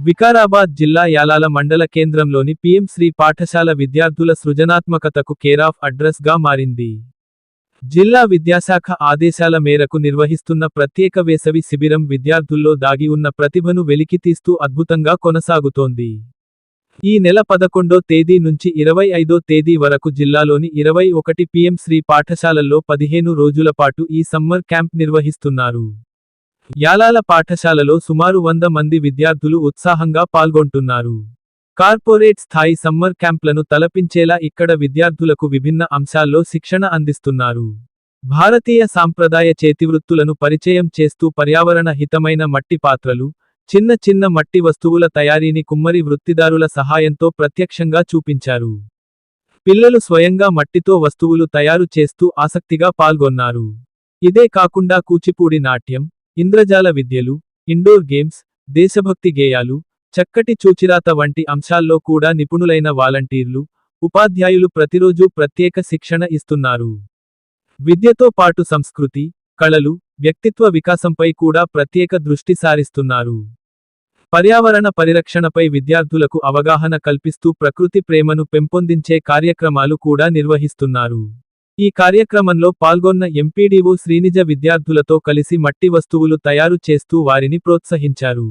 వికారాబాద్ జిల్లా యాలాల మండల కేంద్రంలోని పీఎం శ్రీ పాఠశాల విద్యార్థుల సృజనాత్మకతకు కేరాఫ్ అడ్రస్ గా మారింది. జిల్లా విద్యాశాఖ ఆదేశాల మేరకు నిర్వహిస్తున్న ప్రత్యేక వేసవి శిబిరం విద్యార్థుల్లో దాగి ఉన్న ప్రతిభను వెలికితీస్తూ అద్భుతంగా కొనసాగుతోంది. ఈ నెల 11వ తేదీ నుంచి 25వ తేదీ వరకు జిల్లాలోని 21 పీఎం శ్రీ పాఠశాలల్లో 15 రోజుల పాటు ఈ సమ్మర్ క్యాంప్ నిర్వహిస్తున్నారు. యాలాల పాఠశాలలో సుమారు 100 మంది విద్యార్థులు ఉత్సాహంగా పాల్గొంటున్నారు. కార్పొరేట్ స్థాయి సమ్మర్ క్యాంప్లను తలపించేలా ఇక్కడ విద్యార్థులకు విభిన్న అంశాల్లో శిక్షణ అందిస్తున్నారు. భారతీయ సాంప్రదాయ చేతివృత్తులను పరిచయం చేస్తూ పర్యావరణ హితమైన మట్టి పాత్రలు, చిన్న చిన్న మట్టి వస్తువుల తయారీని కుమ్మరి వృత్తిదారుల సహాయంతో ప్రత్యక్షంగా చూపించారు. పిల్లలు స్వయంగా మట్టితో వస్తువులు తయారు చేస్తూ ఆసక్తిగా పాల్గొన్నారు. ఇదే కాకుండా కూచిపూడి నాట్యం, ఇంద్రజాల విద్యలు, ఇండోర్ గేమ్స్, దేశభక్తి గేయాలు, చక్కటి చూచిరాత వంటి అంశాల్లో కూడా నిపుణులైన వాలంటీర్లు, ఉపాధ్యాయులు ప్రతిరోజూ ప్రత్యేక శిక్షణ ఇస్తున్నారు. విద్యతో పాటు సంస్కృతి, కళలు, వ్యక్తిత్వ వికాసంపై కూడా ప్రత్యేక దృష్టి సారిస్తున్నారు. పర్యావరణ పరిరక్షణపై విద్యార్థులకు అవగాహన కల్పిస్తూ ప్రకృతి ప్రేమను పెంపొందించే కార్యక్రమాలు కూడా నిర్వహిస్తున్నారు. ఈ కార్యక్రమంలో పాల్గొన్న ఎంపీడీఓ శ్రీనిజ విద్యార్థులతో కలిసి మట్టి వస్తువులు తయారు చేస్తూ వారిని ప్రోత్సహించారు.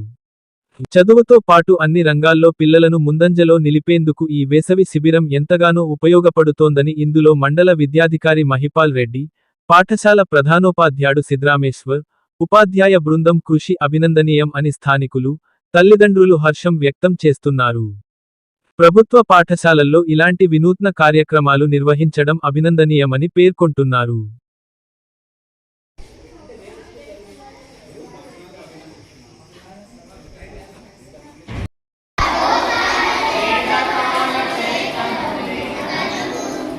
చదువుతో పాటు అన్ని రంగాల్లో పిల్లలను ముందంజలో నిలిపేందుకు ఈ వేసవి శిబిరం ఎంతగానో ఉపయోగపడుతోందని ఇందులో మండల విద్యాధికారి మహిపాల్ రెడ్డి, పాఠశాల ప్రధానోపాధ్యాయుడు సిద్రామేశ్వర్, ఉపాధ్యాయ బృందం కృషి అభినందనీయం అని స్థానికులు, తల్లిదండ్రులు హర్షం వ్యక్తం చేస్తున్నారు. ప్రభుత్వ పాఠశాలల్లో ఇలాంటి వినూత్న కార్యక్రమాలు నిర్వహించడం అభినందనీయమని పేర్కొంటున్నారు.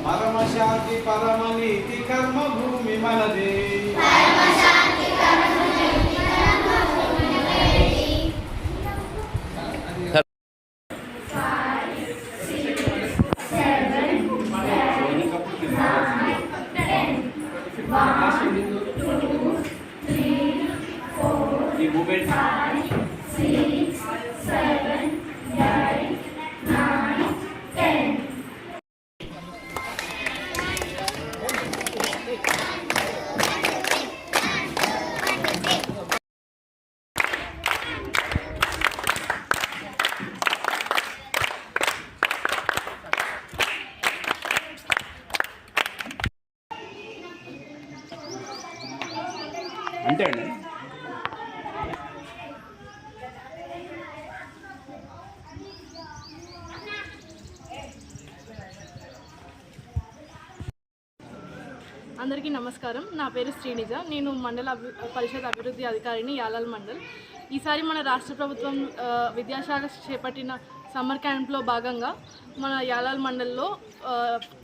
పరమశాంతి పరమనీతి కర్మభూమి మనదే. అంతే అండి. అందరికీ నమస్కారం. నా పేరు శ్రీనిజ. నేను మండల పరిషత్ అభివృద్ధి అధికారిని, యాలాల్ మండల్. ఈసారి మన రాష్ట్ర ప్రభుత్వం విద్యాశాఖ చేపట్టిన సమ్మర్ క్యాంప్లో భాగంగా మన యాలాల్ మండల్లో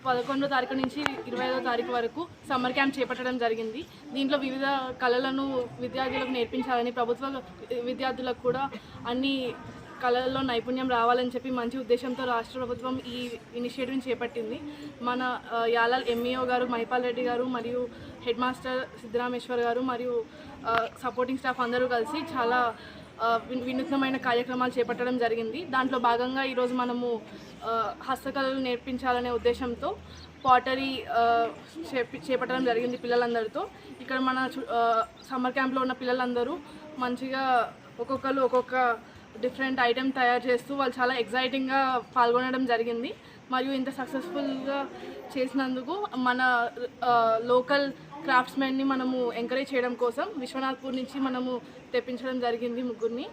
11వ తారీఖు నుంచి 25వ తారీఖు వరకు సమ్మర్ క్యాంప్ చేపట్టడం జరిగింది. దీంట్లో వివిధ కళలను విద్యార్థులకు నేర్పించాలని, ప్రభుత్వ విద్యార్థులకు కూడా అన్ని కళల్లో నైపుణ్యం రావాలని చెప్పి మంచి ఉద్దేశంతో రాష్ట్ర ప్రభుత్వం ఈ ఇనిషియేటివ్ని చేపట్టింది. మన యాలాల్ ఎంఈఓ గారు మహిపాల్ రెడ్డి గారు మరియు హెడ్ మాస్టర్ సిద్ధరామేశ్వర్ గారు మరియు సపోర్టింగ్ స్టాఫ్ అందరూ కలిసి చాలా వినూత్నమైన కార్యక్రమాలు చేపట్టడం జరిగింది. దాంట్లో భాగంగా ఈరోజు మనము హస్తకళలు నేర్పించాలనే ఉద్దేశంతో పాటరీ చేపట్టడం జరిగింది పిల్లలందరితో. ఇక్కడ మన సమ్మర్ క్యాంప్లో ఉన్న పిల్లలందరూ మంచిగా ఒక్కొక్కరు ఒక్కొక్క డిఫరెంట్ ఐటెం తయారు చేస్తూ వాళ్ళు చాలా ఎగ్జైటింగ్గా పాల్గొనడం జరిగింది. మరియు ఇంత సక్సెస్ఫుల్గా చేసినందుకు మన లోకల్ క్రాఫ్ట్స్మెన్ని మనము ఎంకరేజ్ చేయడం కోసం విశ్వనాథ్పూర్ నుంచి మనము తెప్పించడం జరిగింది ముగ్గురిని.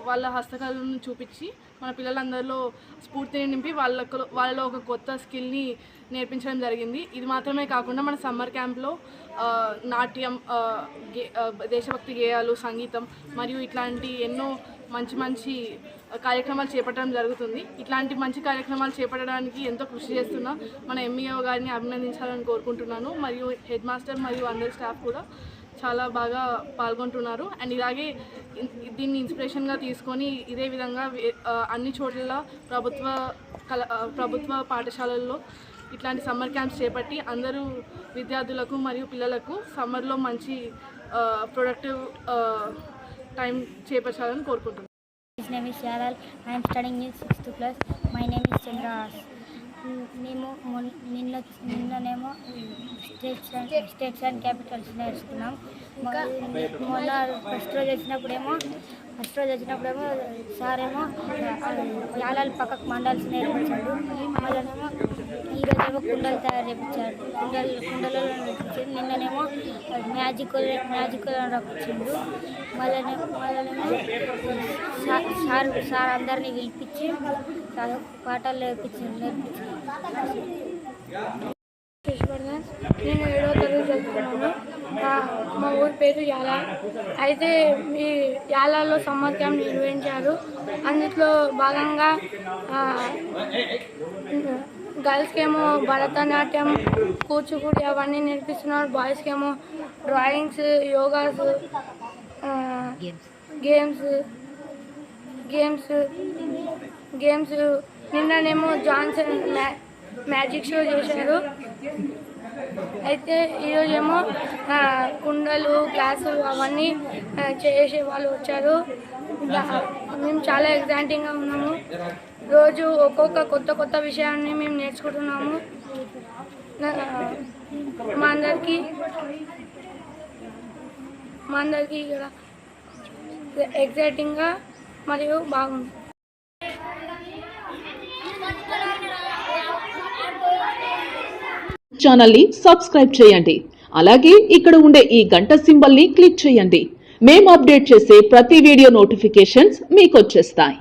వాళ్ళ హస్తకళలను చూపించి మన పిల్లలందరిలో స్ఫూర్తిని నింపి వాళ్ళలో ఒక కొత్త స్కిల్ని నేర్పించడం జరిగింది. ఇది మాత్రమే కాకుండా మన సమ్మర్ క్యాంప్లో నాట్యం, దేశభక్తి గేయాలు, సంగీతం మరియు ఇట్లాంటి ఎన్నో మంచి కార్యక్రమాలు చేపట్టడం జరుగుతుంది. ఇట్లాంటి మంచి కార్యక్రమాలు చేపట్టడానికి ఎంతో కృషి చేస్తున్న మన ఎంఈఓ గారిని అభినందించాలని కోరుకుంటున్నాను. మరియు హెడ్ మాస్టర్ మరియు అందరి స్టాఫ్ కూడా చాలా బాగా పాల్గొంటున్నారు. అండ్ ఇలాగే దీన్ని ఇన్స్పిరేషన్గా తీసుకొని ఇదే విధంగా అన్ని చోట్ల ప్రభుత్వ పాఠశాలల్లో ఇట్లాంటి సమ్మర్ క్యాంప్స్ చేపట్టి అందరూ విద్యార్థులకు మరియు పిల్లలకు సమ్మర్లో మంచి ప్రొడక్టివ్ టైం చేపట్టాలని కోరుకుంటున్నాను. name is Sharal. I am studying in 6th class. My name is Chandras. మేము నిన్ననేమో స్టేట్స్ అండ్ క్యాపిటల్స్ నేర్చుకున్నాం. మొన్న ఫస్ట్ రోజు వచ్చినప్పుడేమో సార్ ఏమో యాలాల పక్కకు మండల్స్ నేర్పించాడు. మళ్ళనేమో ఈరోజేమో కుండలు తయారు చేయించాడు. కుండలలో నేర్పించాడు. నిన్ననేమో మ్యాజికల్ రప్పించిండు. మళ్ళనేమో సార్ అందరినీ పిలిపించి పాటలు నేర్పించింది. కృష్ణవర్ధన్, నేను 7వ తరగతి చదువుతున్నాను. మా ఊరి పేరు యాలా. అయితే మీ యాలాలో సమ్మర్ క్యాంప్ నిర్వహించారు. అందులో భాగంగా గర్ల్స్కి ఏమో భరతనాట్యం, కూచిపూడి అవన్నీ నేర్పిస్తున్నారు. బాయ్స్కి ఏమో డ్రాయింగ్స్, యోగాస్, గేమ్స్ నిన్ననేమో జాన్సన్ మ్యాజిక్ షో చేశారు. అయితే ఈరోజేమో కుండలు, గ్లాసులు అవన్నీ చేసే వాళ్ళు వచ్చారు. మేము చాలా ఎగ్జైటింగ్గా ఉన్నాము. రోజు ఒక్కొక్క కొత్త విషయాన్ని మేము నేర్చుకుంటున్నాము. మా అందరికీ ఇక్కడ ఎగ్జైటింగ్గా మరియు బాగుంది. ఛానల్ ని సబ్స్క్రైబ్ చేయండి. అలాగే ఇక్కడ ఉండే ఈ గంట సింబల్ ని క్లిక్ చేయండి. మేము అప్డేట్ చేసే ప్రతి వీడియో నోటిఫికేషన్స్ మీకు వచ్చేస్తాయి.